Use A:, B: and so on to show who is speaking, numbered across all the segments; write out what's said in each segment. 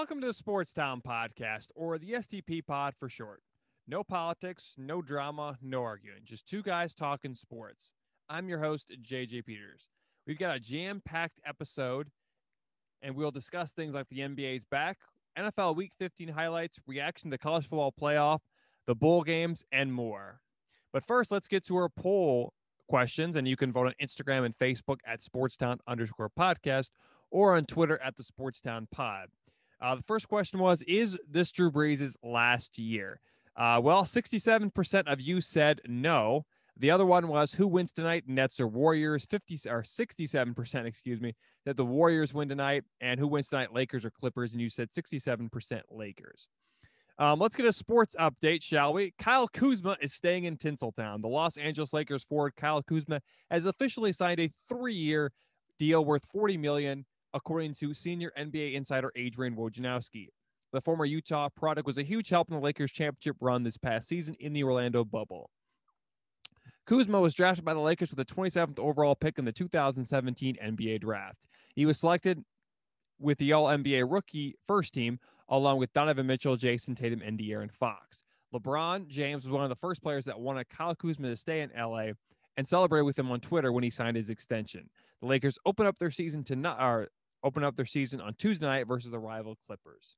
A: Welcome to the Sports Town Podcast, or the STP pod for short. No politics, no drama, no arguing. Just two guys talking sports. I'm your host, JJ Peters. We've got a jam-packed episode, and we'll discuss things like the NBA's back, NFL Week 15 highlights, reaction to the college football playoff, the bowl games, and more. But first, let's get to our poll questions, and you can vote on Instagram and Facebook at Sportstown_podcast or on Twitter at the Sportstown Pod. The first question was, is this Drew Brees' last year? 67% of you said no. The other one was, who wins tonight, Nets or Warriors? 67%, that the Warriors win tonight. And who wins tonight, Lakers or Clippers? And you said 67% Lakers. Let's get a sports update, shall we? Kyle Kuzma is staying in Tinseltown. The Los Angeles Lakers forward Kyle Kuzma has officially signed a 3-year deal worth $40 million, according to senior NBA insider Adrian Wojnarowski. The former Utah product was a huge help in the Lakers' championship run this past season in the Orlando bubble. Kuzma was drafted by the Lakers with the 27th overall pick in the 2017 NBA draft. He was selected with the All-NBA rookie first team, along with Donovan Mitchell, Jason Tatum, and De'Aaron Fox. LeBron James was one of the first players that wanted Kyle Kuzma to stay in LA and celebrated with him on Twitter when he signed his extension. The Lakers open up their season on Tuesday night versus the rival Clippers.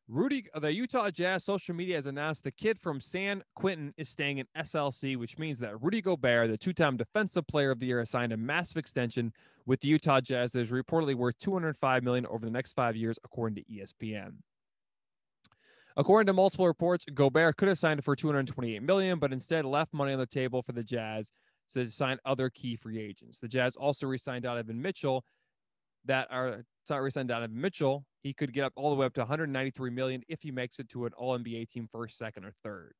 A: The Utah Jazz social media has announced the kid from San Quentin is staying in SLC, which means that Rudy Gobert, the two-time Defensive Player of the Year, has signed a massive extension with the Utah Jazz that is reportedly worth $205 million over the next 5 years, according to ESPN. According to multiple reports, Gobert could have signed for $228 million, but instead left money on the table for the Jazz to sign other key free agents. The Jazz also re-signed Donovan Mitchell. He could get up all the way up to $193 million if he makes it to an All-NBA team first, second, or third.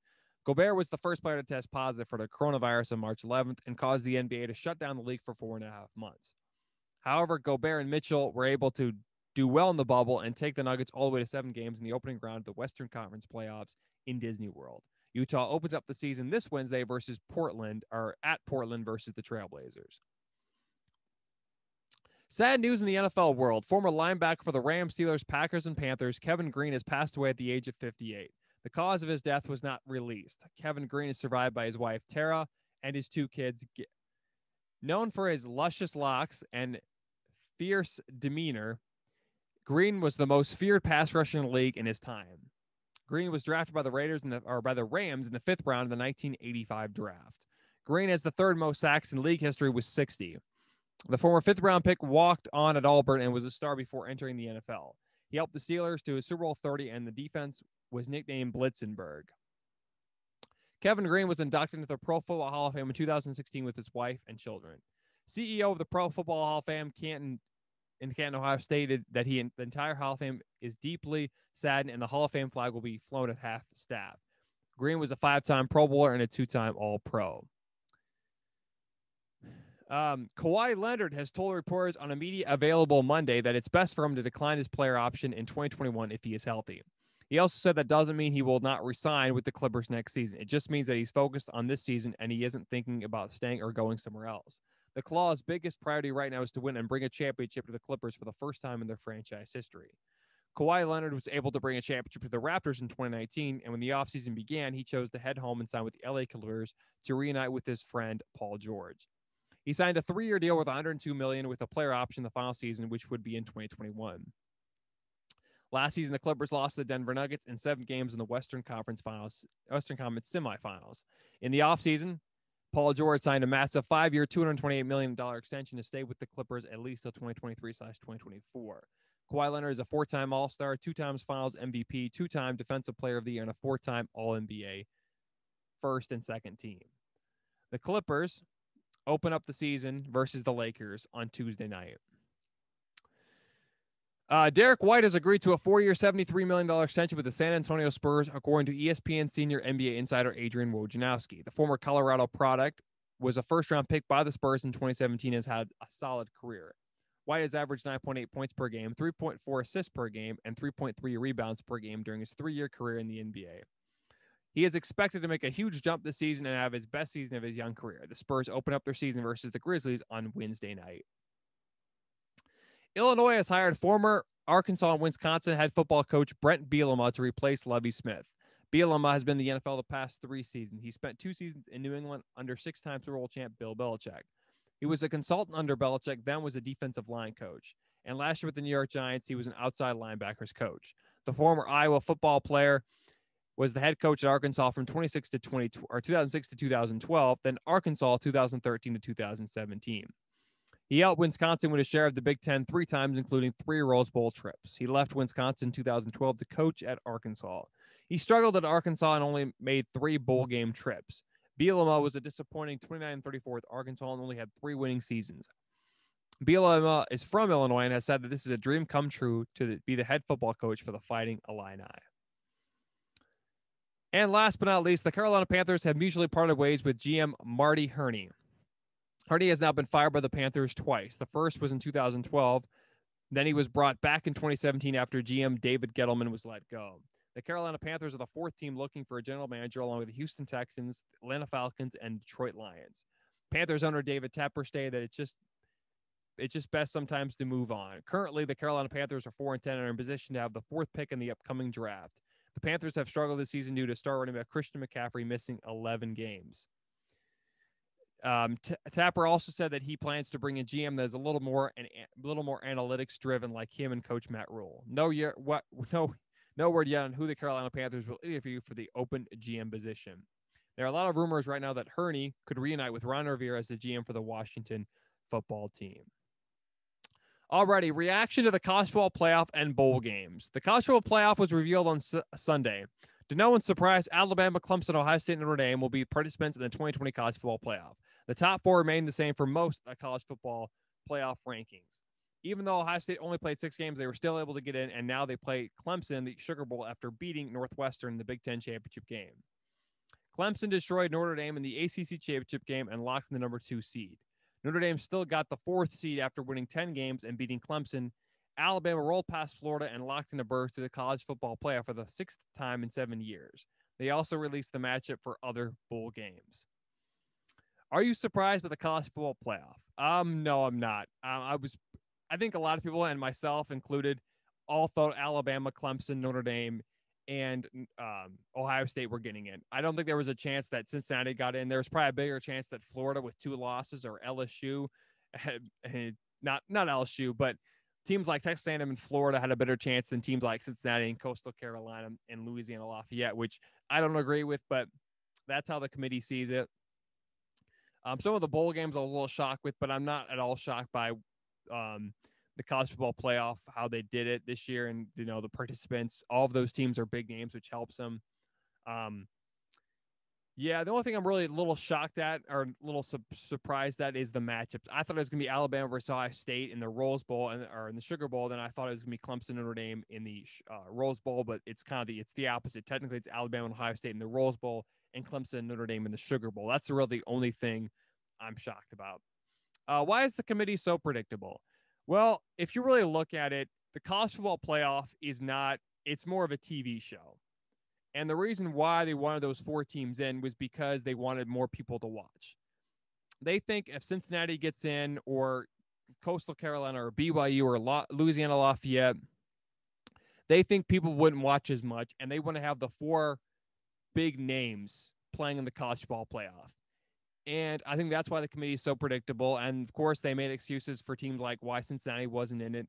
A: Gobert was the first player to test positive for the coronavirus on March 11th and caused the NBA to shut down the league for 4.5 months. However, Gobert and Mitchell were able to do well in the bubble and take the Nuggets all the way to 7 games in the opening round of the Western Conference playoffs in Disney World. Utah opens up the season this Wednesday versus Portland versus the Trailblazers. Sad news in the NFL world. Former linebacker for the Rams, Steelers, Packers, and Panthers, Kevin Greene has passed away at the age of 58. The cause of his death was not released. Kevin Greene is survived by his wife, Tara, and his 2 kids. Known for his luscious locks and fierce demeanor, Greene was the most feared pass rusher in the league in his time. Greene was drafted by the Rams in the 5th round of the 1985 draft. Greene has the 3rd most sacks in league history with 60. The former 5th-round pick walked on at Auburn and was a star before entering the NFL. He helped the Steelers to a Super Bowl 30, and the defense was nicknamed Blitzenberg. Kevin Greene was inducted into the Pro Football Hall of Fame in 2016 with his wife and children. CEO of the Pro Football Hall of Fame, Canton, Ohio, stated that the entire Hall of Fame is deeply saddened, and the Hall of Fame flag will be flown at half-staff. Greene was a 5-time Pro Bowler and a 2-time All-Pro. Kawhi Leonard has told reporters on a media available Monday that it's best for him to decline his player option in 2021 if he is healthy. He also said that doesn't mean he will not resign with the Clippers next season. It just means that he's focused on this season and he isn't thinking about staying or going somewhere else. The Claw's biggest priority right now is to win and bring a championship to the Clippers for the first time in their franchise history. Kawhi Leonard was able to bring a championship to the Raptors in 2019, and when the offseason began, he chose to head home and sign with the LA Clippers to reunite with his friend Paul George. He signed a 3-year deal with $102 million with a player option the final season, which would be in 2021. Last season, the Clippers lost to the Denver Nuggets in 7 games in the Western Conference semifinals. In the offseason, Paul George signed a massive 5-year, $228 million extension to stay with the Clippers at least till 2023/2024. Kawhi Leonard is a 4-time All-Star, 2 times Finals MVP, 2-time Defensive Player of the Year, and a 4-time All-NBA first and second team. The Clippers open up the season versus the Lakers on Tuesday night. Derek White has agreed to a 4-year, $73 million extension with the San Antonio Spurs, according to ESPN senior NBA insider Adrian Wojnarowski. The former Colorado product was a first-round pick by the Spurs in 2017 and has had a solid career. White has averaged 9.8 points per game, 3.4 assists per game, and 3.3 rebounds per game during his 3-year career in the NBA. He is expected to make a huge jump this season and have his best season of his young career. The Spurs open up their season versus the Grizzlies on Wednesday night. Illinois has hired former Arkansas and Wisconsin head football coach Brent Bielema to replace Lovie Smith. Bielema has been in the NFL the past 3 seasons. He spent 2 seasons in New England under 6-time Super Bowl champ Bill Belichick. He was a consultant under Belichick, then was a defensive line coach. And last year with the New York Giants, he was an outside linebackers coach. The former Iowa football player was the head coach at Arkansas from 2006 to 2012, then Arkansas 2013 to 2017. He helped Wisconsin win a share of the Big Ten 3 times, including 3 Rose Bowl trips. He left Wisconsin in 2012 to coach at Arkansas. He struggled at Arkansas and only made 3 bowl game trips. Bielema was a disappointing 29-34 with Arkansas and only had 3 winning seasons. Bielema is from Illinois and has said that this is a dream come true to be the head football coach for the Fighting Illini. And last but not least, the Carolina Panthers have mutually parted ways with GM Marty Hurney. Hurney has now been fired by the Panthers twice. The first was in 2012. Then he was brought back in 2017 after GM David Gettleman was let go. The Carolina Panthers are the 4th team looking for a general manager, along with the Houston Texans, Atlanta Falcons, and Detroit Lions. Panthers owner David Tepper stated that it's just best sometimes to move on. Currently, the Carolina Panthers are 4-10 and are in position to have the 4th pick in the upcoming draft. The Panthers have struggled this season due to star running back Christian McCaffrey missing 11 games. Tapper also said that he plans to bring a GM that is a little more analytics driven, like him and Coach Matt Rule. No word yet on who the Carolina Panthers will interview for the open GM position. There are a lot of rumors right now that Hurney could reunite with Ron Rivera as the GM for the Washington football team. Alrighty, reaction to the college football playoff and bowl games. The college football playoff was revealed on Sunday. To no one's surprise, Alabama, Clemson, Ohio State, and Notre Dame will be participants in the 2020 college football playoff. The top 4 remain the same for most college football playoff rankings. Even though Ohio State only played 6 games, they were still able to get in, and now they play Clemson in the Sugar Bowl after beating Northwestern in the Big Ten championship game. Clemson destroyed Notre Dame in the ACC championship game and locked in the number 2 seed. Notre Dame still got the 4th seed after winning 10 games and beating Clemson. Alabama rolled past Florida and locked in a berth to the college football playoff for the 6th time in 7 years. They also released the matchup for other bowl games. Are you surprised by the college football playoff? No, I'm not. I think a lot of people, and myself included, all thought Alabama, Clemson, Notre Dame, and Ohio State were getting in. I don't think there was a chance that Cincinnati got in. There was probably a bigger chance that Florida with 2 losses or LSU, not LSU, but teams like Texas A&M and Florida had a better chance than teams like Cincinnati and Coastal Carolina and Louisiana Lafayette, which I don't agree with, but that's how the committee sees it. Some of the bowl games I'm a little shocked with, but I'm not at all shocked by the college football playoff, how they did it this year. And, the participants, all of those teams are big names, which helps them. The only thing I'm really a little shocked at or a little surprised at is the matchups. I thought it was going to be Alabama versus Ohio State in the Rose Bowl or in the Sugar Bowl. Then I thought it was going to be Clemson Notre Dame in the Rose Bowl, but it's it's the opposite. Technically, it's Alabama and Ohio State in the Rose Bowl and Clemson Notre Dame in the Sugar Bowl. That's really the only thing I'm shocked about. Why is the committee so predictable? Well, if you really look at it, the college football playoff it's more of a TV show. And the reason why they wanted those 4 teams in was because they wanted more people to watch. They think if Cincinnati gets in or Coastal Carolina or BYU or Louisiana Lafayette, they think people wouldn't watch as much, and they want to have the 4 big names playing in the college football playoff. And I think that's why the committee is so predictable. And, of course, they made excuses for teams like why Cincinnati wasn't in it.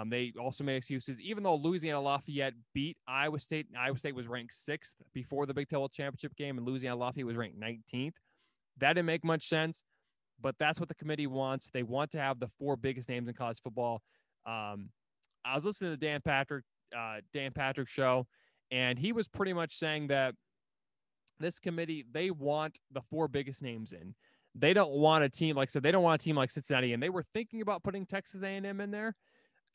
A: They also made excuses, even though Louisiana Lafayette beat Iowa State, and Iowa State was ranked 6th before the Big 12 championship game, and Louisiana Lafayette was ranked 19th. That didn't make much sense, but that's what the committee wants. They want to have the 4 biggest names in college football. I was listening to Dan Patrick's show, and he was pretty much saying that this committee, they want the 4 biggest names in. They don't want a team, like I said, they don't want a team like Cincinnati, and they were thinking about putting Texas A&M in there,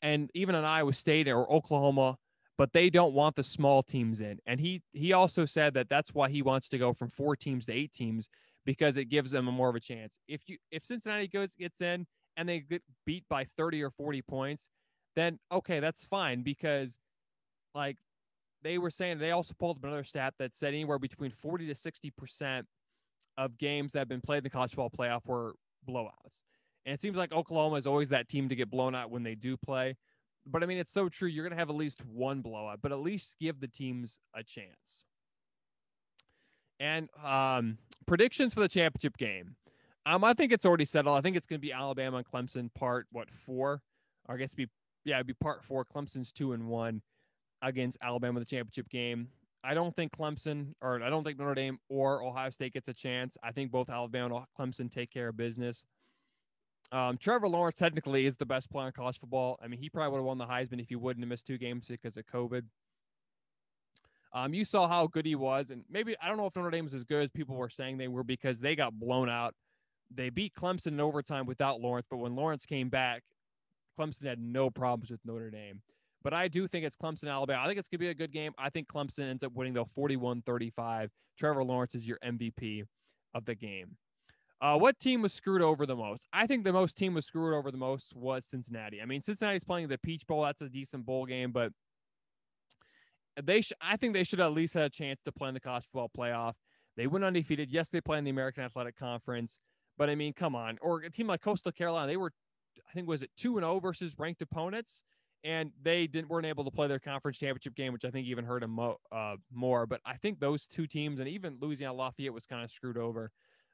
A: and even an Iowa State or Oklahoma, but they don't want the small teams in. And he also said that that's why he wants to go from 4 teams to 8 teams, because it gives them a more of a chance. If Cincinnati gets in and they get beat by 30 or 40 points, then okay, that's fine, because like they were saying, they also pulled up another stat that said anywhere between 40 to 60% of games that have been played in the college football playoff were blowouts. And it seems like Oklahoma is always that team to get blown out when they do play. But I mean, it's so true. You're going to have at least one blowout, but at least give the teams a chance. And predictions for the championship game. I think it's already settled. I think it's going to be Alabama and Clemson part 4, or I guess it'd be part 4. Clemson's 2-1 against Alabama in the championship game. I don't think Notre Dame or Ohio State gets a chance. I think both Alabama and Clemson take care of business. Trevor Lawrence technically is the best player in college football. I mean, he probably would have won the Heisman if he wouldn't have missed 2 games because of COVID. You saw how good he was, and maybe I don't know if Notre Dame was as good as people were saying they were because they got blown out. They beat Clemson in overtime without Lawrence, but when Lawrence came back, Clemson had no problems with Notre Dame. But I do think it's Clemson, Alabama. I think it's going to be a good game. I think Clemson ends up winning, though, 41-35. Trevor Lawrence is your MVP of the game. What team was screwed over the most? I think the team was screwed over the most was Cincinnati. I mean, Cincinnati's playing the Peach Bowl. That's a decent bowl game, but I think they should at least have a chance to play in the college football playoff. They went undefeated. Yes, they play in the American Athletic Conference, but I mean, come on. Or a team like Coastal Carolina, they were, I think, was it 2-0 versus ranked opponents, and they weren't able to play their conference championship game, which I think even hurt them more. But I think those 2 teams, and even Louisiana Lafayette was kind of screwed over.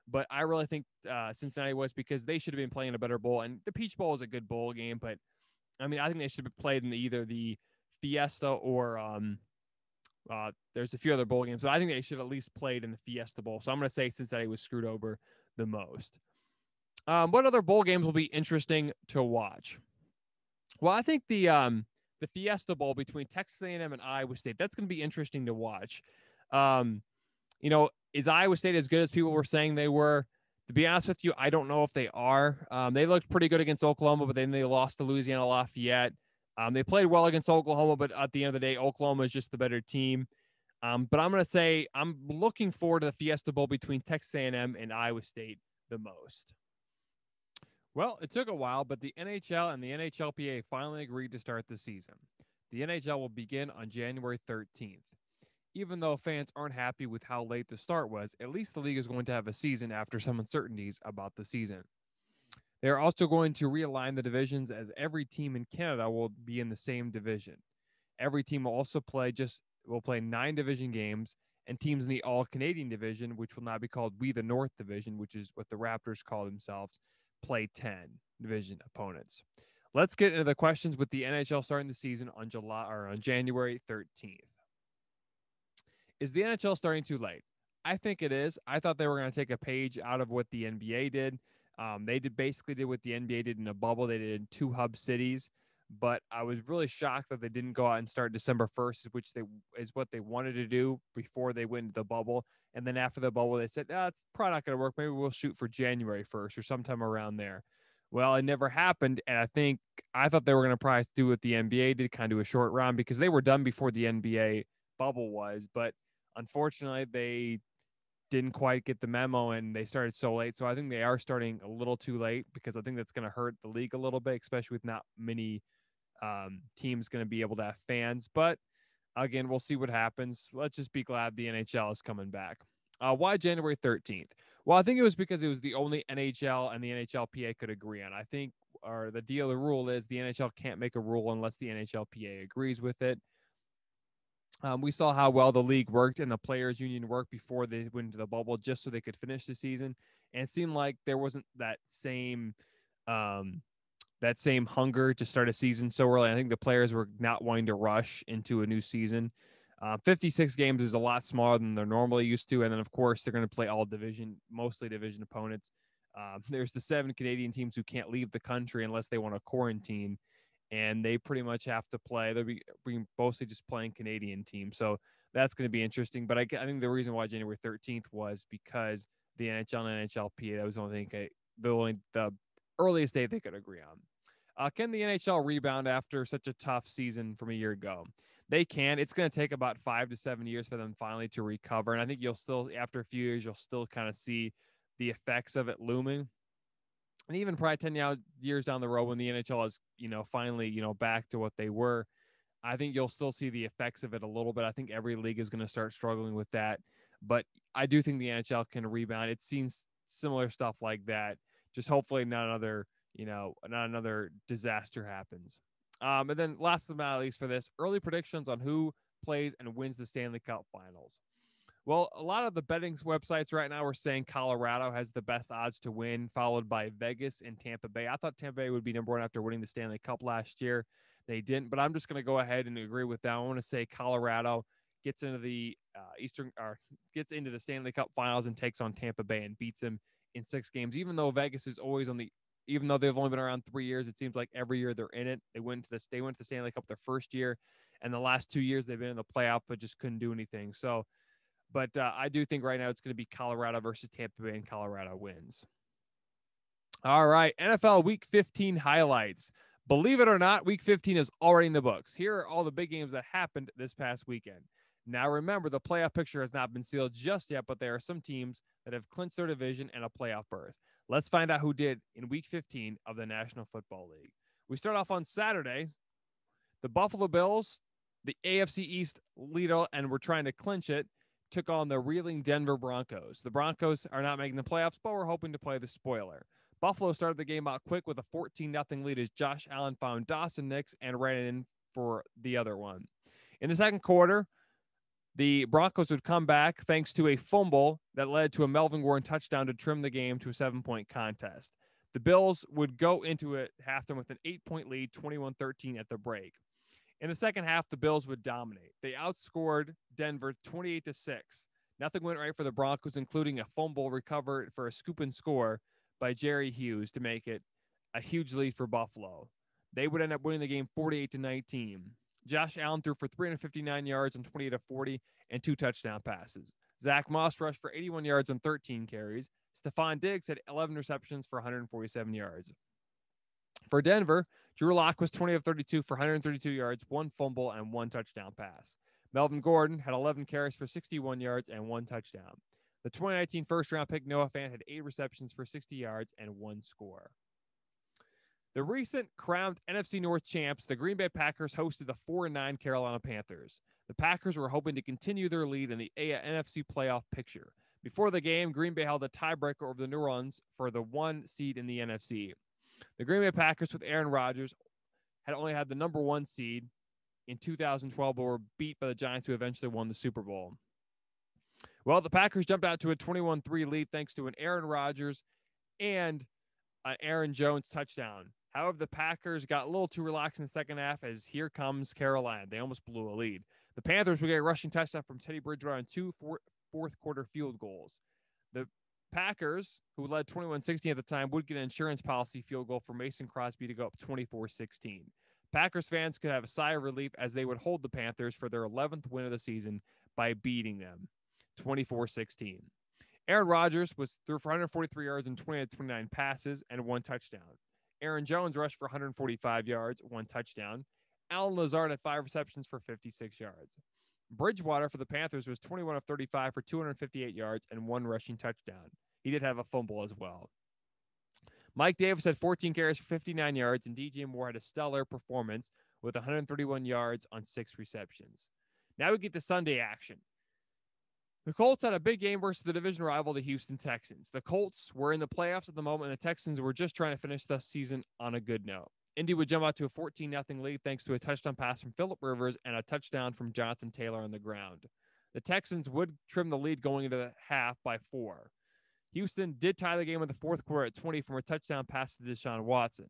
A: But I really think Cincinnati was, because they should have been playing a better bowl. And the Peach Bowl is a good bowl game, but I mean, I think they should have played in either the Fiesta or there's a few other bowl games, but I think they should have at least played in the Fiesta Bowl. So I'm going to say Cincinnati was screwed over the most. What other bowl games will be interesting to watch? Well, I think the Fiesta Bowl between Texas A&M and Iowa State, that's going to be interesting to watch. Is Iowa State as good as people were saying they were? To be honest with you, I don't know if they are. They looked pretty good against Oklahoma, but then they lost to Louisiana Lafayette. They played well against Oklahoma, but at the end of the day, Oklahoma is just the better team. But I'm going to say I'm looking forward to the Fiesta Bowl between Texas A&M and Iowa State the most. Well, it took a while, but the NHL and the NHLPA finally agreed to start the season. The NHL will begin on January 13th. Even though fans aren't happy with how late the start was, at least the league is going to have a season after some uncertainties about the season. They are also going to realign the divisions, as every team in Canada will be in the same division. Every team will also play 9 division games, and teams in the All-Canadian division, which will now be called We the North division, which is what the Raptors call themselves, play 10 division opponents. Let's get into the questions with the NHL starting the season on January 13th. Is the NHL starting too late? I think it is. I thought they were going to take a page out of what the NBA did. They basically did what the NBA did in a bubble. They did in 2 hub cities, but I was really shocked that they didn't go out and start December 1st, which is what they wanted to do before they went into the bubble. And then after the bubble, they said, it's probably not going to work. Maybe we'll shoot for January 1st or sometime around there. Well, it never happened, and I thought they were going to probably do what the NBA did, kind of do a short round, because they were done before the NBA bubble was, but unfortunately, they didn't quite get the memo, and they started so late. So I think they are starting a little too late, because I think that's going to hurt the league a little bit, especially with not many teams going to be able to have fans. But again, we'll see what happens. Let's just be glad the NHL is coming back. Why January 13th? Well, I think it was because it was the only NHL and the NHLPA could agree on. I think, or the rule is the NHL can't make a rule unless the NHLPA agrees with it. We saw how well the league worked and the players' union worked before they went into the bubble, just so they could finish the season. And it seemed like there wasn't that same hunger to start a season so early. I think the players were not wanting to rush into a new season. 56 games is a lot smaller than they're normally used to. And then, of course, they're going to play mostly division opponents. There's the 7 Canadian teams who can't leave the country unless they want to quarantine. And they pretty much have to play. They'll be mostly just playing Canadian teams. So that's going to be interesting. But I think the reason why January 13th was because the NHL and NHLPA, that was the earliest date they could agree on. Can the NHL rebound after such a tough season from a year ago? They can. It's going to take about 5 to 7 years for them finally to recover. And I think after a few years, you'll still kind of see the effects of it looming. And even probably 10 years down the road, when the NHL is, finally, back to what they were, I think you'll still see the effects of it a little bit. I think every league is going to start struggling with that. But I do think the NHL can rebound. It's seen similar stuff like that. Just hopefully not another disaster happens. And then last but not least for this, early predictions on who plays and wins the Stanley Cup Finals. Well, a lot of the betting websites right now are saying Colorado has the best odds to win, followed by Vegas and Tampa Bay. I thought Tampa Bay would be number one after winning the Stanley Cup last year. They didn't, but I'm just going to go ahead and agree with that. I want to say Colorado gets into the gets into the Stanley Cup Finals and takes on Tampa Bay and beats them in 6 games. Even though Vegas is always even though they've only been around 3 years, it seems like every year they're in it. They went to the Stanley Cup their first year, and the last 2 years they've been in the playoff, but just couldn't do anything. So. But I do think right now it's going to be Colorado versus Tampa Bay, and Colorado wins. All right, NFL Week 15 highlights. Believe it or not, Week 15 is already in the books. Here are all the big games that happened this past weekend. Now, remember, the playoff picture has not been sealed just yet, but there are some teams that have clinched their division and a playoff berth. Let's find out who did in Week 15 of the National Football League. We start off on Saturday. The Buffalo Bills, the AFC East leader, and we're trying to clinch it, took on the reeling Denver Broncos. The Broncos are not making the playoffs, but we're hoping to play the spoiler. Buffalo started the game out quick with a 14-0 lead as Josh Allen found Dawson Nix and ran in for the other one. In the second quarter, the Broncos would come back thanks to a fumble that led to a Melvin Gordon touchdown to trim the game to a 7-point contest. The Bills would go into it halftime with an 8-point lead, 21-13 at the break. In the second half, the Bills would dominate. They outscored Denver 28-6. Nothing went right for the Broncos, including a fumble recovered for a scoop and score by Jerry Hughes to make it a huge lead for Buffalo. They would end up winning the game 48-19. Josh Allen threw for 359 yards on 28 of 40 and 2 touchdown passes. Zach Moss rushed for 81 yards on 13 carries. Stephon Diggs had 11 receptions for 147 yards. For Denver, Drew Lock was 20 of 32 for 132 yards, 1 fumble, and 1 touchdown pass. Melvin Gordon had 11 carries for 61 yards and 1 touchdown. The 2019 first-round pick Noah Fant had 8 receptions for 60 yards and 1 score. The recent crowned NFC North champs, the Green Bay Packers, hosted the 4-9 Carolina Panthers. The Packers were hoping to continue their lead in the NFC playoff picture. Before the game, Green Bay held a tiebreaker over the New Orleans for the 1 seed in the NFC. The Green Bay Packers with Aaron Rodgers had only had the number 1 seed in 2012, but were beat by the Giants, who eventually won the Super Bowl. Well, the Packers jumped out to a 21-3 lead thanks to an Aaron Rodgers and an Aaron Jones touchdown. However, the Packers got a little too relaxed in the second half as here comes Carolina. They almost blew a lead. The Panthers would get a rushing touchdown from Teddy Bridgewater on 2 fourth-quarter field goals. The Packers, who led 21-16 at the time, would get an insurance policy field goal for Mason Crosby to go up 24-16. Packers fans could have a sigh of relief as they would hold the Panthers for their 11th win of the season by beating them 24-16. Aaron Rodgers threw for 143 yards and 29 passes and 1 touchdown. Aaron Jones rushed for 145 yards, 1 touchdown. Allen Lazard had 5 receptions for 56 yards. Bridgewater for the Panthers was 21 of 35 for 258 yards and 1 rushing touchdown. He did have a fumble as well. Mike Davis had 14 carries for 59 yards, and DJ Moore had a stellar performance with 131 yards on 6 receptions. Now we get to Sunday action. The Colts had a big game versus the division rival, the Houston Texans. The Colts were in the playoffs at the moment, and the Texans were just trying to finish the season on a good note. Indy would jump out to a 14-0 lead thanks to a touchdown pass from Phillip Rivers and a touchdown from Jonathan Taylor on the ground. The Texans would trim the lead going into the half by 4. Houston did tie the game in the fourth quarter at 20 from a touchdown pass to Deshaun Watson.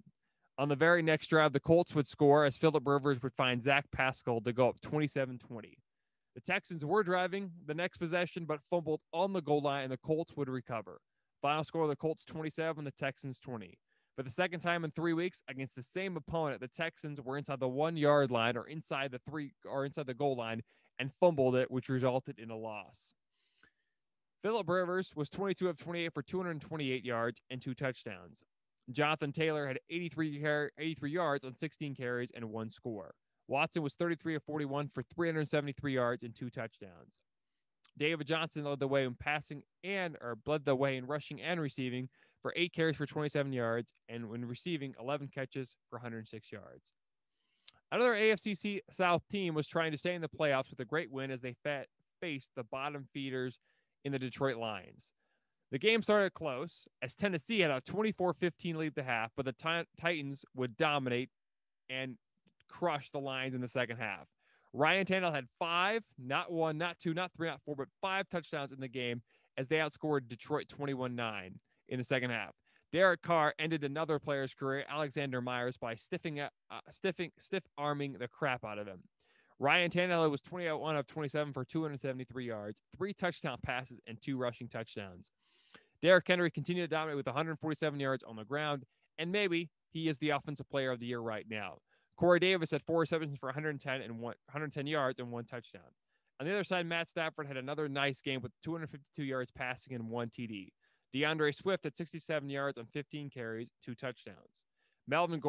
A: On the very next drive, the Colts would score as Phillip Rivers would find Zach Pascal to go up 27-20. The Texans were driving the next possession, but fumbled on the goal line, and the Colts would recover. Final score, the Colts 27, the Texans 20. For the second time in 3 weeks against the same opponent, the Texans were inside the 1-yard line or inside the goal line and fumbled it, which resulted in a loss. Phillip Rivers was 22 of 28 for 228 yards and 2 touchdowns. Jonathan Taylor had 83 yards on 16 carries and 1 score. Watson was 33 of 41 for 373 yards and 2 touchdowns. David Johnson led the way in rushing and receiving for 8 carries for 27 yards and when receiving 11 catches for 106 yards. Another AFC South team was trying to stay in the playoffs with a great win as they faced the bottom feeders in the Detroit Lions. The game started close as Tennessee had a 24-15 lead at the half, but the Titans would dominate and crushed the Lions in the second half. Ryan Tannehill had 5, not 1, not 2, not 3, not 4, but 5 touchdowns in the game as they outscored Detroit 21-9 in the second half. Derek Carr ended another player's career, Alexander Myers, by stiff-arming the crap out of him. Ryan Tannehill was 21 of 27 for 273 yards, 3 touchdown passes, and 2 rushing touchdowns. Derrick Henry continued to dominate with 147 yards on the ground, and maybe he is the offensive player of the year right now. Corey Davis had 4 receptions for 110 yards and 1 touchdown. On the other side, Matt Stafford had another nice game with 252 yards passing and 1 TD. DeAndre Swift had 67 yards on 15 carries, 2 touchdowns. Marvin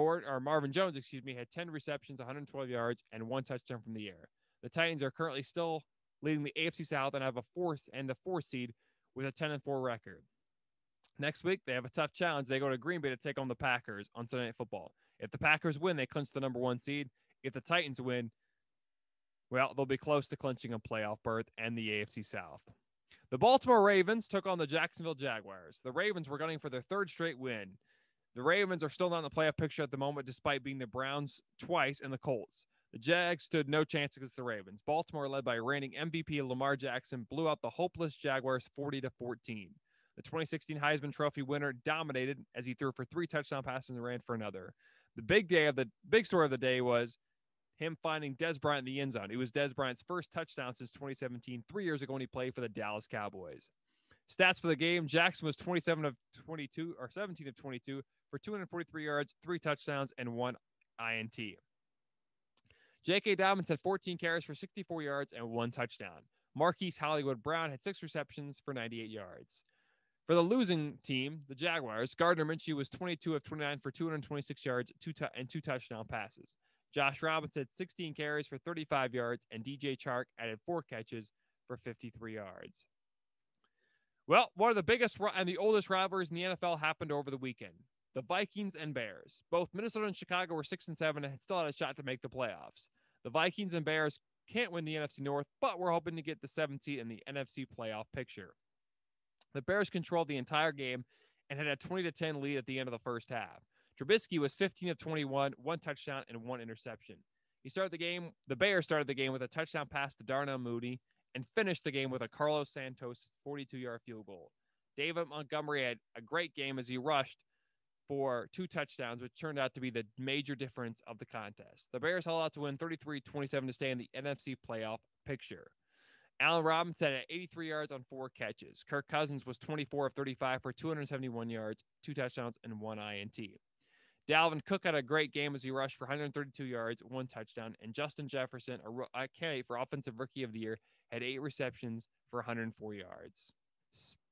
A: Jones, had 10 receptions, 112 yards, and 1 touchdown from the air. The Titans are currently still leading the AFC South and have the fourth seed with a 10-4 record. Next week, they have a tough challenge. They go to Green Bay to take on the Packers on Sunday Night Football. If the Packers win, they clinch the number 1 seed. If the Titans win, well, they'll be close to clinching a playoff berth and the AFC South. The Baltimore Ravens took on the Jacksonville Jaguars. The Ravens were gunning for their 3rd straight win. The Ravens are still not in the playoff picture at the moment, despite beating the Browns twice and the Colts. The Jags stood no chance against the Ravens. Baltimore, led by reigning MVP Lamar Jackson, blew out the hopeless Jaguars 40-14. The 2016 Heisman Trophy winner dominated as he threw for 3 touchdown passes and ran for another. The big story of the day was him finding Dez Bryant in the end zone. It was Dez Bryant's first touchdown since 2017, 3 years ago when he played for the Dallas Cowboys. Stats for the game: Jackson was 17 of 22 for 243 yards, 3 touchdowns, and 1 INT. J.K. Dobbins had 14 carries for 64 yards and 1 touchdown. Marquise Hollywood Brown had 6 receptions for 98 yards. For the losing team, the Jaguars, Gardner Minshew was 22 of 29 for 226 yards and 2 touchdown passes. Josh Robinson had 16 carries for 35 yards, and DJ Chark added 4 catches for 53 yards. Well, one of the biggest and the oldest rivalries in the NFL happened over the weekend. The Vikings and Bears. Both Minnesota and Chicago were 6-7 and still had a shot to make the playoffs. The Vikings and Bears can't win the NFC North, but we're hoping to get the 7th seed in the NFC playoff picture. The Bears controlled the entire game and had a 20-10 lead at the end of the first half. Trubisky was 15 of 21, 1 touchdown, and 1 interception. The Bears started the game with a touchdown pass to Darnell Mooney and finished the game with a Carlos Santos 42-yard field goal. David Montgomery had a great game as he rushed for 2 touchdowns, which turned out to be the major difference of the contest. The Bears held out to win 33-27 to stay in the NFC playoff picture. Allen Robinson had 83 yards on 4 catches. Kirk Cousins was 24 of 35 for 271 yards, 2 touchdowns, and 1 INT. Dalvin Cook had a great game as he rushed for 132 yards, 1 touchdown, and Justin Jefferson, a candidate for Offensive Rookie of the Year, had 8 receptions for 104 yards.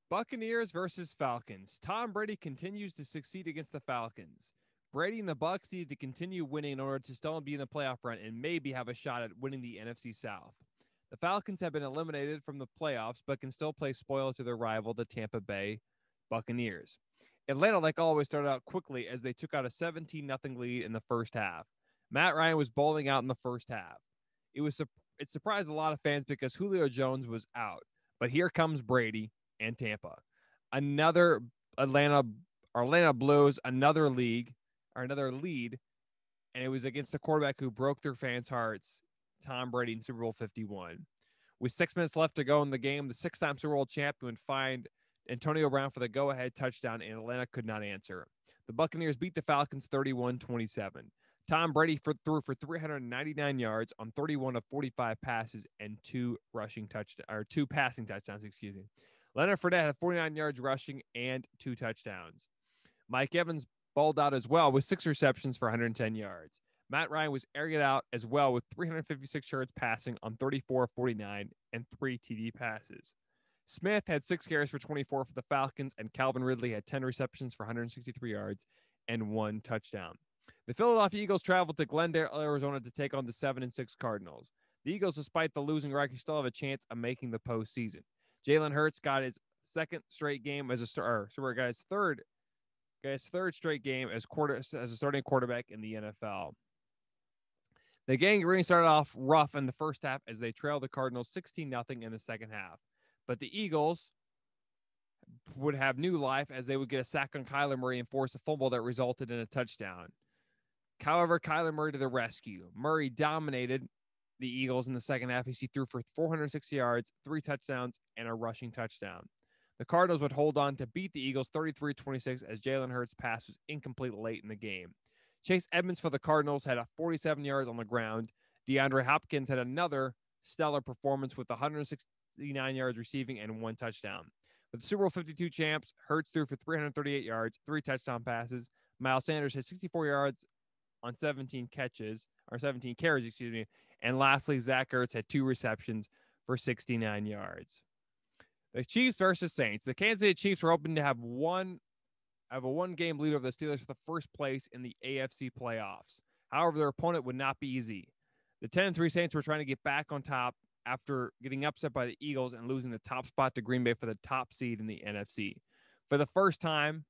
A: Buccaneers versus Falcons. Tom Brady continues to succeed against the Falcons. Brady and the Bucs need to continue winning in order to still be in the playoff run and maybe have a shot at winning the NFC South. The Falcons have been eliminated from the playoffs, but can still play spoil to their rival, the Tampa Bay Buccaneers. Atlanta, like always, started out quickly as they took out a 17-0 lead in the first half. Matt Ryan was bowling out in the first half. It surprised a lot of fans because Julio Jones was out. But here comes Brady and Tampa. Another Atlanta Blues, another lead, and it was against the quarterback who broke their fans' hearts, Tom Brady, in Super Bowl 51. With 6 minutes left to go in the game, the 6-time Super Bowl champion would find Antonio Brown for the go-ahead touchdown, and Atlanta could not answer. The Buccaneers beat the Falcons 31-27. Tom Brady threw for 399 yards on 31 of 45 passes and 2 passing touchdowns. Leonard Fournette had 49 yards rushing and 2 touchdowns. Mike Evans balled out as well with 6 receptions for 110 yards. Matt Ryan was airing it out as well with 356 yards passing on 34 of 49 and 3 TD passes. Smith had 6 carries for 24 for the Falcons, and Calvin Ridley had 10 receptions for 163 yards and 1 touchdown. The Philadelphia Eagles traveled to Glendale, Arizona to take on the 7-6 Cardinals. The Eagles, despite the losing record, still have a chance of making the postseason. Jalen Hurts got his third straight game as a starting quarterback in the NFL. The Gang Green started off rough in the first half as they trailed the Cardinals 16-0 in the second half. But the Eagles would have new life as they would get a sack on Kyler Murray and force a fumble that resulted in a touchdown. However, Kyler Murray to the rescue. Murray dominated the Eagles in the second half. He threw for 460 yards, 3 touchdowns, and a rushing touchdown. The Cardinals would hold on to beat the Eagles 33-26 as Jalen Hurts' pass was incomplete late in the game. Chase Edmonds for the Cardinals had a 47 yards on the ground. DeAndre Hopkins had another stellar performance with 169 yards receiving and 1 touchdown. With the Super Bowl 52 champs, Hurts threw for 338 yards, 3 touchdown passes. Miles Sanders had 64 yards on 17 carries, and lastly, Zach Ertz had 2 receptions for 69 yards. The Chiefs versus Saints. The Kansas City Chiefs were hoping to have a one-game lead over the Steelers for the first place in the AFC playoffs. However, their opponent would not be easy. The 10-3 Saints were trying to get back on top after getting upset by the Eagles and losing the top spot to Green Bay for the top seed in the NFC. For the first time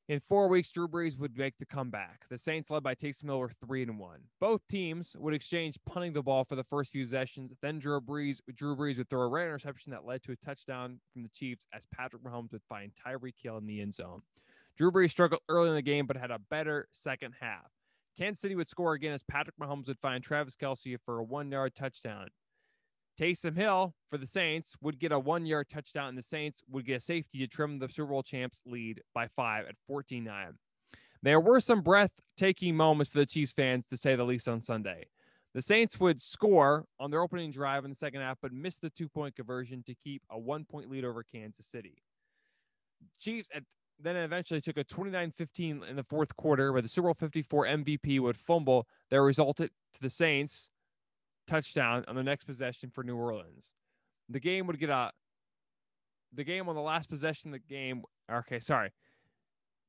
A: in 4 weeks, Drew Brees would make the comeback. The Saints, led by Taysom Hill, were 3-1. Both teams would exchange punting the ball for the first few possessions. Then Drew Brees would throw a rare interception that led to a touchdown from the Chiefs as Patrick Mahomes would find Tyreek Hill in the end zone. Drew Brees struggled early in the game but had a better second half. Kansas City would score again as Patrick Mahomes would find Travis Kelce for a 1-yard touchdown. Taysom Hill for the Saints would get a 1-yard touchdown, and the Saints would get a safety to trim the Super Bowl champs lead by 5 at 14-9. There were some breathtaking moments for the Chiefs fans, to say the least, on Sunday. The Saints would score on their opening drive in the second half, but missed the 2-point conversion to keep a 1-point lead over Kansas City. Chiefs then eventually took a 29-15 in the fourth quarter, where the Super Bowl 54 MVP would fumble that resulted to the Saints touchdown on the next possession for New Orleans. The game on the last possession of the game.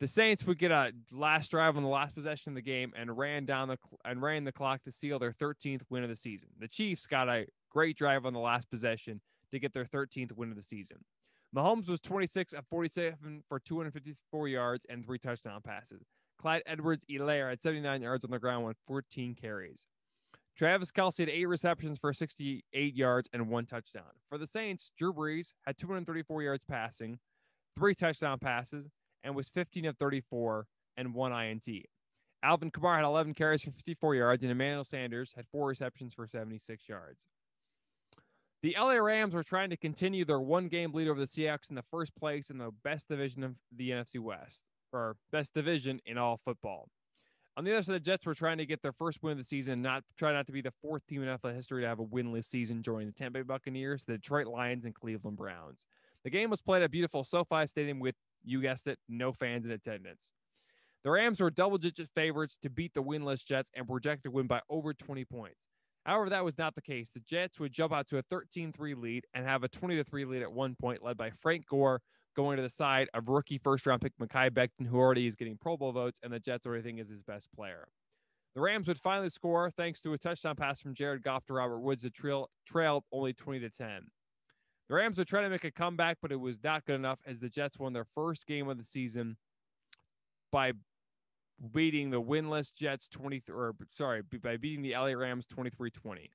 A: The Saints would get a last drive on the last possession of the game and ran the clock to seal their 13th win of the season. The Chiefs got a great drive on the last possession to get their 13th win of the season. Mahomes was 26 of 47 for 254 yards and 3 touchdown passes. Clyde Edwards-Helaire had 79 yards on the ground with 14 carries. Travis Kelce had 8 receptions for 68 yards and 1 touchdown. For the Saints, Drew Brees had 234 yards passing, 3 touchdown passes, and was 15 of 34 and 1 INT. Alvin Kamara had 11 carries for 54 yards, and Emmanuel Sanders had 4 receptions for 76 yards. The LA Rams were trying to continue their 1-game lead over the Seahawks in the first place in the best division of the NFC West, or best division in all football. On the other side, the Jets were trying to get their first win of the season, try not to be the 4th team in NFL history to have a winless season, joining the Tampa Bay Buccaneers, the Detroit Lions, and Cleveland Browns. The game was played at beautiful SoFi Stadium with, you guessed it, no fans in attendance. The Rams were double-digit favorites to beat the winless Jets and projected to win by over 20 points. However, that was not the case. The Jets would jump out to a 13-3 lead and have a 20-3 lead at one point, led by Frank Gore going to the side of rookie first-round pick Mekhi Becton, who already is getting Pro Bowl votes, and the Jets already think is his best player. The Rams would finally score thanks to a touchdown pass from Jared Goff to Robert Woods that trailed only 20-10. The Rams would try to make a comeback, but it was not good enough as the Jets won their first game of the season by beating the winless Jets by beating the LA Rams 23-20.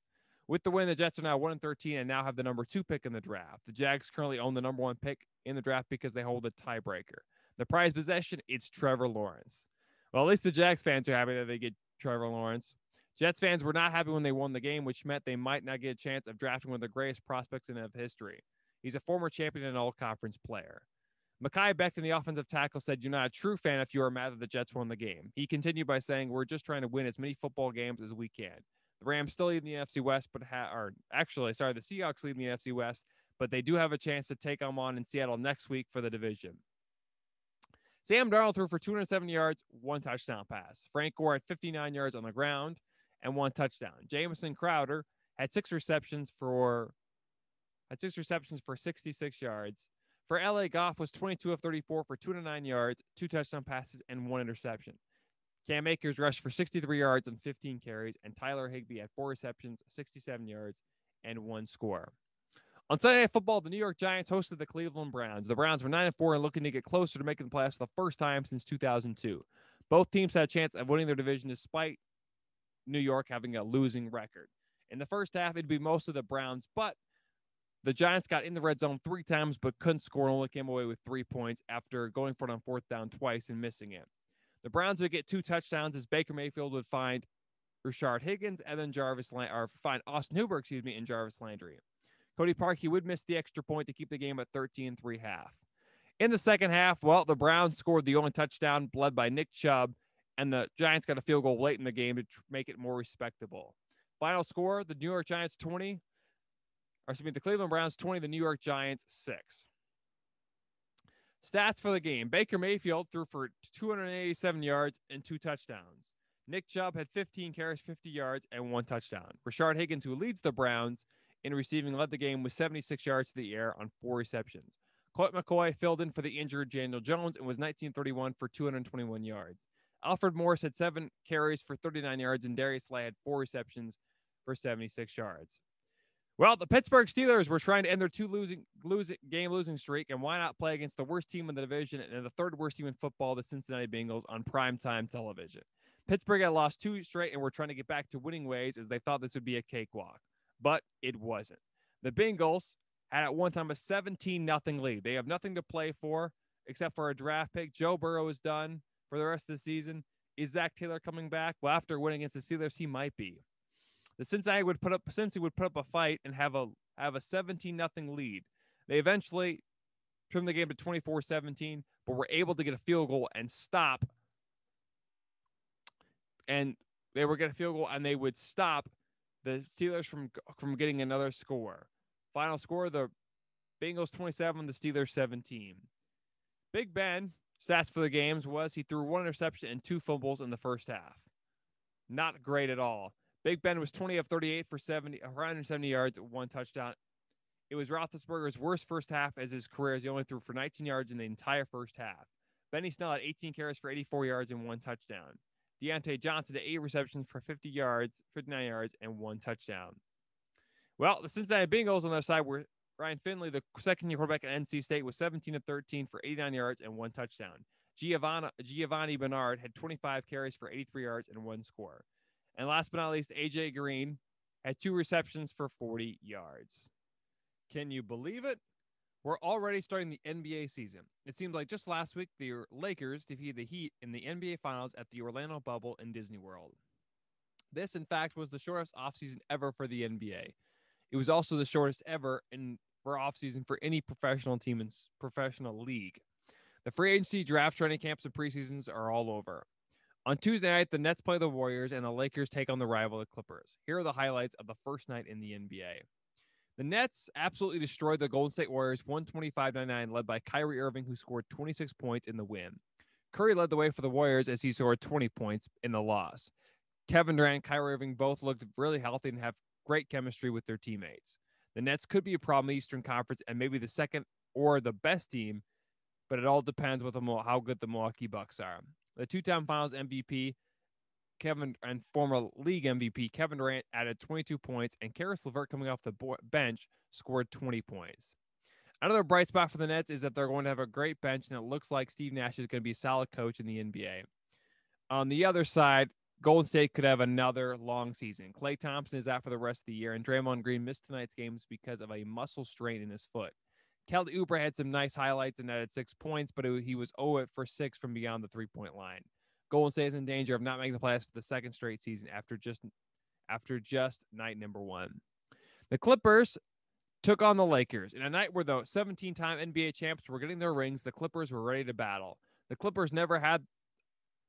A: With the win, the Jets are now 1-13 and now have the number 2 pick in the draft. The Jags currently own the number 1 pick in the draft because they hold a tiebreaker. The prized possession, it's Trevor Lawrence. Well, at least the Jags fans are happy that they get Trevor Lawrence. Jets fans were not happy when they won the game, which meant they might not get a chance of drafting one of the greatest prospects in history. He's a former champion and all-conference player. Mekhi Becton, the offensive tackle, said, "You're not a true fan if you are mad that the Jets won the game." He continued by saying, "We're just trying to win as many football games as we can." The Rams still lead in the NFC West, the Seahawks lead in the NFC West, but they do have a chance to take them on in Seattle next week for the division. Sam Darnold threw for 270 yards, 1 touchdown pass. Frank Gore had 59 yards on the ground and 1 touchdown. Jamison Crowder had 6 receptions for 66 yards. For LA, Goff was 22 of 34 for 209 yards, 2 touchdown passes, and 1 interception. Cam Akers rushed for 63 yards and 15 carries, and Tyler Higbee had 4 receptions, 67 yards, and 1 score. On Sunday Night Football, the New York Giants hosted the Cleveland Browns. The Browns were 9-4 and looking to get closer to making the playoffs for the first time since 2002. Both teams had a chance of winning their division despite New York having a losing record. In the first half, it'd be most of the Browns, but the Giants got in the red zone 3 times but couldn't score and only came away with 3 points after going for it on 4th down twice and missing it. The Browns would get 2 touchdowns as Baker Mayfield would find Rashard Higgins and then find Austin Hooper, and Jarvis Landry. Cody Parkey would miss the extra point to keep the game at 13-3 half. In the second half, well, the Browns scored the only touchdown, led by Nick Chubb, and the Giants got a field goal late in the game to make it more respectable. Final score, the Cleveland Browns 20, the New York Giants 6. Stats for the game. Baker Mayfield threw for 287 yards and 2 touchdowns. Nick Chubb had 15 carries, 50 yards, and 1 touchdown. Rashard Higgins, who leads the Browns in receiving, led the game with 76 yards to the air on 4 receptions. Colt McCoy filled in for the injured Daniel Jones and was 19-31 for 221 yards. Alfred Morris had 7 carries for 39 yards, and Darius Slay had 4 receptions for 76 yards. Well, the Pittsburgh Steelers were trying to end their 2 game losing streak, and why not play against the worst team in the division and the 3rd worst team in football, the Cincinnati Bengals, on primetime television. Pittsburgh had lost 2 straight and were trying to get back to winning ways as they thought this would be a cakewalk, but it wasn't. The Bengals had at one time a 17-0 lead. They have nothing to play for except for a draft pick. Joe Burrow is done for the rest of the season. Is Zach Taylor coming back? Well, after winning against the Steelers, he might be. The Cincinnati would put up a fight and have a 17-0 lead. They eventually trimmed the game to 24-17, but were able to get a field goal and stop. And they were getting a field goal, and they would stop the Steelers from getting another score. Final score: the Bengals 27, the Steelers 17. Big Ben, stats for the games was he threw 1 interception and 2 fumbles in the first half. Not great at all. Big Ben was 20 of 38 for 170 yards, 1 touchdown. It was Roethlisberger's worst first half as his career, as he only threw for 19 yards in the entire first half. Benny Snell had 18 carries for 84 yards and 1 touchdown. Deontay Johnson had 8 receptions for 59 yards, and 1 touchdown. Well, the Cincinnati Bengals on their side were Ryan Finley, the second-year quarterback at NC State, was 17 of 13 for 89 yards and 1 touchdown. Giovanni Bernard had 25 carries for 83 yards and 1 score. And last but not least, A.J. Green had 2 receptions for 40 yards. Can you believe it? We're already starting the NBA season. It seems like just last week, the Lakers defeated the Heat in the NBA Finals at the Orlando Bubble in Disney World. This, in fact, was the shortest offseason ever for the NBA. It was also the shortest ever for offseason for any professional team in professional league. The free agency, draft, training camps, and preseasons are all over. On Tuesday night, the Nets play the Warriors, and the Lakers take on the rival, the Clippers. Here are the highlights of the first night in the NBA. The Nets absolutely destroyed the Golden State Warriors 125-99, led by Kyrie Irving, who scored 26 points in the win. Curry led the way for the Warriors as he scored 20 points in the loss. Kevin Durant and Kyrie Irving both looked really healthy and have great chemistry with their teammates. The Nets could be a problem in the Eastern Conference and maybe the second or the best team, but it all depends with how good the Milwaukee Bucks are. The 2-time Finals MVP, and former league MVP Kevin Durant added 22 points, and Karis LeVert, coming off the bench, scored 20 points. Another bright spot for the Nets is that they're going to have a great bench, and it looks like Steve Nash is going to be a solid coach in the NBA. On the other side, Golden State could have another long season. Klay Thompson is out for the rest of the year, and Draymond Green missed tonight's games because of a muscle strain in his foot. Kelly Oubre had some nice highlights and added 6 points, but he was 0 for 6 from beyond the 3-point line. Golden State is in danger of not making the playoffs for the second straight season after just night number 1. The Clippers took on the Lakers in a night where the 17-time NBA champs were getting their rings. The Clippers were ready to battle. The Lakers never had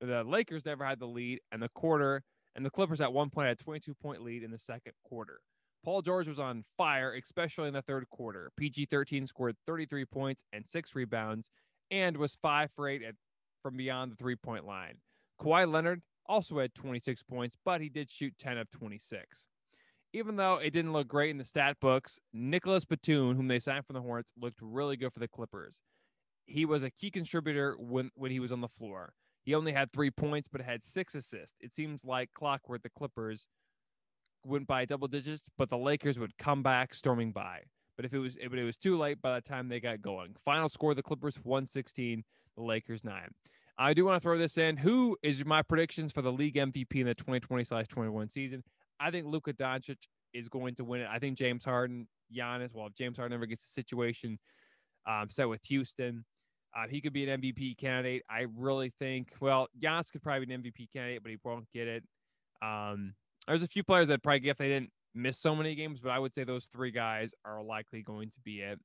A: the lead and the Clippers at one point had a 22-point lead in the second quarter. Paul George was on fire, especially in the third quarter. PG-13 scored 33 points and 6 rebounds and was 5 for 8 from beyond the 3-point line. Kawhi Leonard also had 26 points, but he did shoot 10 of 26. Even though it didn't look great in the stat books, Nicholas Batum, whom they signed from the Hornets, looked really good for the Clippers. He was a key contributor when he was on the floor. He only had 3 points, but had 6 assists. It seems like clockwork. The Clippers went by double digits, but the Lakers would come back storming by. But it was too late by the time they got going. Final score: the Clippers 116, the Lakers 9. I do want to throw this in. Who is my predictions for the league MVP in the 2020/21 season? I think Luka Doncic is going to win it. I think James Harden, Giannis. Well, if James Harden ever gets a situation set with Houston, He could be an MVP candidate. I really think, well, Giannis could probably be an MVP candidate, but he won't get it. There's a few players that probably get if they didn't miss so many games, but I would say those three guys are likely going to be it.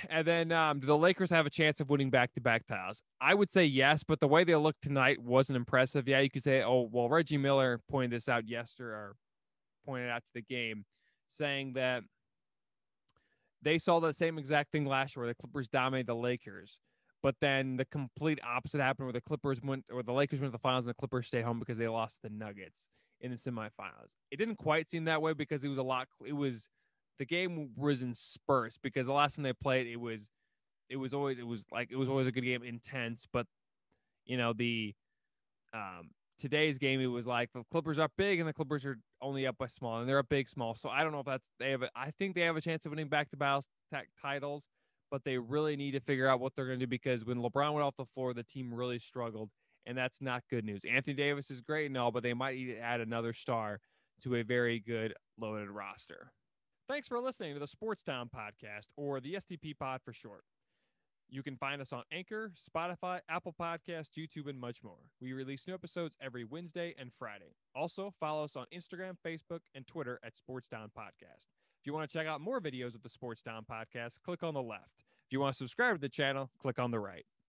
A: And then do the Lakers have a chance of winning back-to-back titles? I would say yes, but the way they looked tonight wasn't impressive. Yeah, you could say, oh, well, Reggie Miller pointed this out yesterday, or pointed out to the game, saying that they saw the same exact thing last year where the Clippers dominated the Lakers. But then the complete opposite happened where the Lakers went to the finals and the Clippers stayed home because they lost the Nuggets in the semifinals. It didn't quite seem that way because the game was in spurts because the last time they played, it was always a good game, intense. But the today's game, it was like the Clippers are big and the Clippers are only up by small, and they're up big, small. So I don't know if I think they have a chance of winning back-to-back titles, but they really need to figure out what they're going to do because when LeBron went off the floor, the team really struggled, and that's not good news. Anthony Davis is great and all, but they might need to add another star to a very good loaded roster. Thanks for listening to the Sports Town Podcast, or the STP Pod for short. You can find us on Anchor, Spotify, Apple Podcasts, YouTube, and much more. We release new episodes every Wednesday and Friday. Also, follow us on Instagram, Facebook, and Twitter at Sports Town Podcast. If you want to check out more videos of the Sports Town Podcast, click on the left. If you want to subscribe to the channel, click on the right.